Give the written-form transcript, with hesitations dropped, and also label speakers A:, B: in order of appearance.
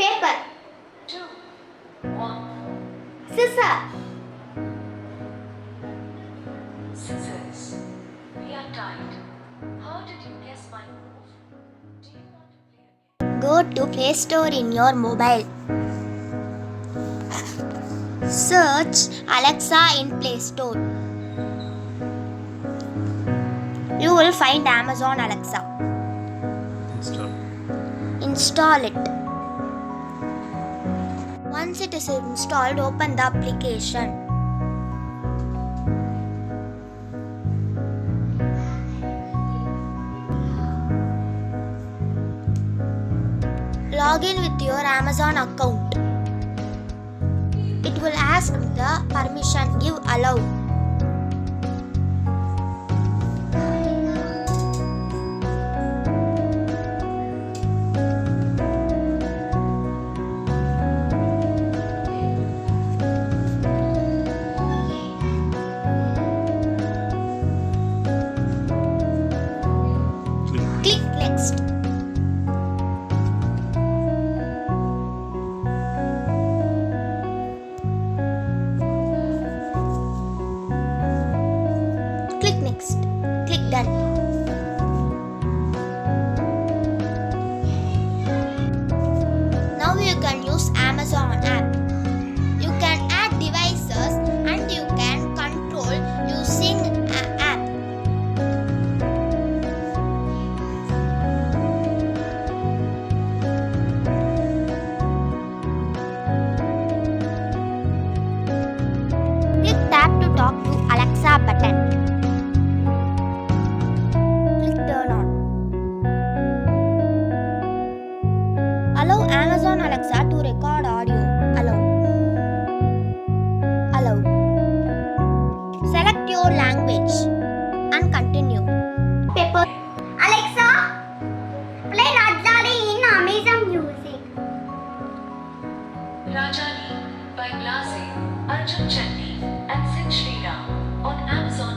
A: Paper.
B: 2, 1.
A: Scissor.
B: Scissors. We are tied. How did you guess my move? Do you want to play again?
A: Go to Play Store in your mobile. Search Alexa in Play Store. You will find Amazon Alexa. Install it. Once it is installed, open the application. Log in with your Amazon account. It will ask the permission. Give allow. Click next. Click next. Click done. Now you can use Amazon app. You can add devices and you can control using app. Click tap to talk to Alexa button. Click turn on. Allow Amazon Alexa to record audio. Allow. Allow. Select your language and continue. Paper. Alexa, play Rajali in Amazon Music.
B: Rajani by Glaze, Arjun Chandy and Sid Sriram on Amazon